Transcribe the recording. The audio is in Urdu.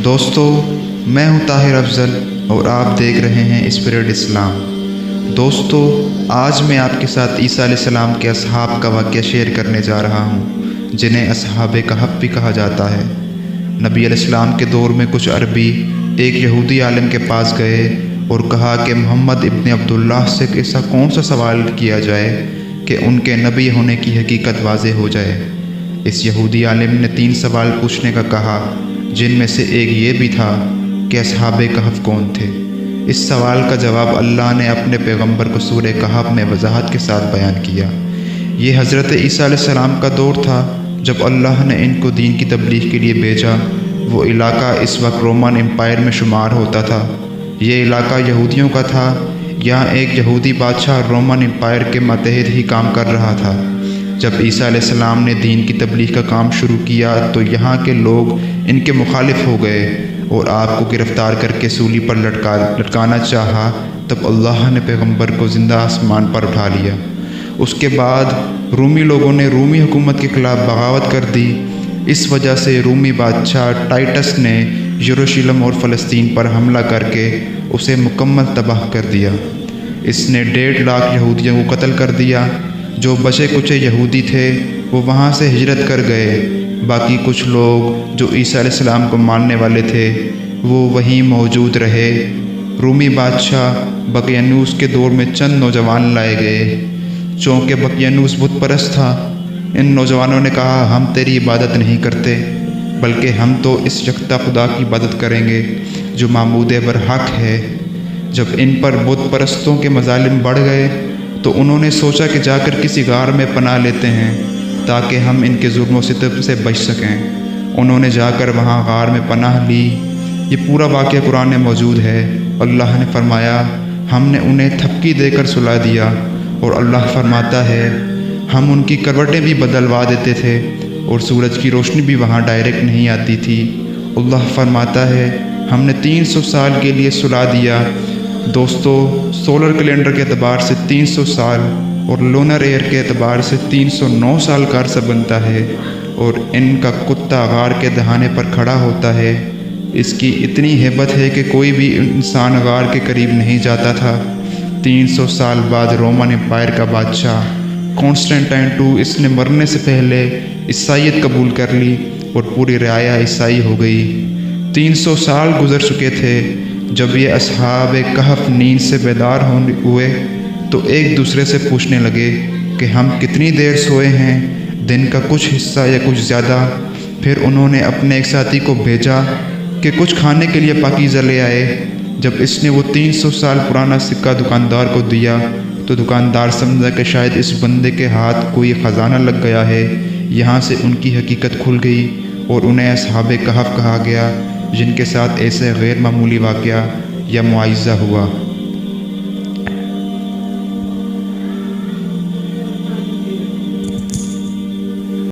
دوستو، میں ہوں طاہر افضل اور آپ دیکھ رہے ہیں اسپرٹ اسلام۔ دوستو، آج میں آپ کے ساتھ عیسیٰ علیہ السلام کے اصحاب کا واقعہ شیئر کرنے جا رہا ہوں، جنہیں اصحاب کہف بھی کہا جاتا ہے۔ نبی علیہ السلام کے دور میں کچھ عربی ایک یہودی عالم کے پاس گئے اور کہا کہ محمد ابن عبداللہ سے ایسا کون سا سوال کیا جائے کہ ان کے نبی ہونے کی حقیقت واضح ہو جائے۔ اس یہودی عالم نے 3 سوال پوچھنے کا کہا، جن میں سے ایک یہ بھی تھا کہ اصحاب کہف کون تھے۔ اس سوال کا جواب اللہ نے اپنے پیغمبر کو سورہ کہف میں وضاحت کے ساتھ بیان کیا۔ یہ حضرت عیسیٰ علیہ السلام کا دور تھا جب اللہ نے ان کو دین کی تبلیغ کے لیے بھیجا۔ وہ علاقہ اس وقت رومن امپائر میں شمار ہوتا تھا۔ یہ علاقہ یہودیوں کا تھا۔ یہاں ایک یہودی بادشاہ رومن امپائر کے ماتحت ہی کام کر رہا تھا۔ جب عیسیٰ علیہ السلام نے دین کی تبلیغ کا کام شروع کیا تو یہاں کے لوگ ان کے مخالف ہو گئے اور آپ کو گرفتار کر کے سولی پر لٹکانا چاہا۔ تب اللہ نے پیغمبر کو زندہ آسمان پر اٹھا لیا۔ اس کے بعد رومی لوگوں نے رومی حکومت کے خلاف بغاوت کر دی۔ اس وجہ سے رومی بادشاہ ٹائٹس نے یروشلم اور فلسطین پر حملہ کر کے اسے مکمل تباہ کر دیا۔ اس نے 1.5 لاکھ یہودیوں کو قتل کر دیا۔ جو بچے کچے یہودی تھے وہ وہاں سے ہجرت کر گئے۔ باقی کچھ لوگ جو عیسیٰ علیہ السلام کو ماننے والے تھے وہ وہیں موجود رہے۔ رومی بادشاہ بقیانوس کے دور میں چند نوجوان لائے گئے۔ چونکہ بقیانوس بت پرست تھا، ان نوجوانوں نے کہا، ہم تیری عبادت نہیں کرتے بلکہ ہم تو اس یکتا خدا کی عبادت کریں گے جو معبود برحق ہے۔ جب ان پر بت پرستوں کے مظالم بڑھ گئے تو انہوں نے سوچا کہ جا کر کسی غار میں پناہ لیتے ہیں تاکہ ہم ان کے ظلم و ستم سے بچ سکیں۔ انہوں نے جا کر وہاں غار میں پناہ لی۔ یہ پورا واقعہ قرآن میں موجود ہے۔ اللہ نے فرمایا، ہم نے انہیں تھپکی دے کر سلا دیا، اور اللہ فرماتا ہے ہم ان کی کروٹیں بھی بدلوا دیتے تھے اور سورج کی روشنی بھی وہاں ڈائریکٹ نہیں آتی تھی۔ اللہ فرماتا ہے ہم نے 300 سال کے لیے سلا دیا۔ دوستو، سولر کیلنڈر کے اعتبار سے 300 سال اور لونر ایئر کے اعتبار سے 309 سال کا عرصہ بنتا ہے، اور ان کا کتا غار کے دہانے پر کھڑا ہوتا ہے۔ اس کی اتنی ہیبت ہے کہ کوئی بھی انسان غار کے قریب نہیں جاتا تھا۔ 300 سال بعد رومن امپائر کا بادشاہ کانسٹینٹائن II اس نے مرنے سے پہلے عیسائیت قبول کر لی اور پوری رعایا عیسائی ہو گئی۔ 300 سال گزر چکے تھے۔ جب یہ اصحاب کہف نیند سے بیدار ہوئے تو ایک دوسرے سے پوچھنے لگے کہ ہم کتنی دیر سوئے ہیں، دن کا کچھ حصہ یا کچھ زیادہ۔ پھر انہوں نے اپنے ایک ساتھی کو بھیجا کہ کچھ کھانے کے لیے پاکیزہ لے آئے۔ جب اس نے وہ 300 سال پرانا سکہ دکاندار کو دیا تو دکاندار سمجھا کہ شاید اس بندے کے ہاتھ کوئی خزانہ لگ گیا ہے۔ یہاں سے ان کی حقیقت کھل گئی اور انہیں اصحاب کہف کہا گیا، جن کے ساتھ ایسے غیر معمولی واقعہ یا معجزہ ہوا۔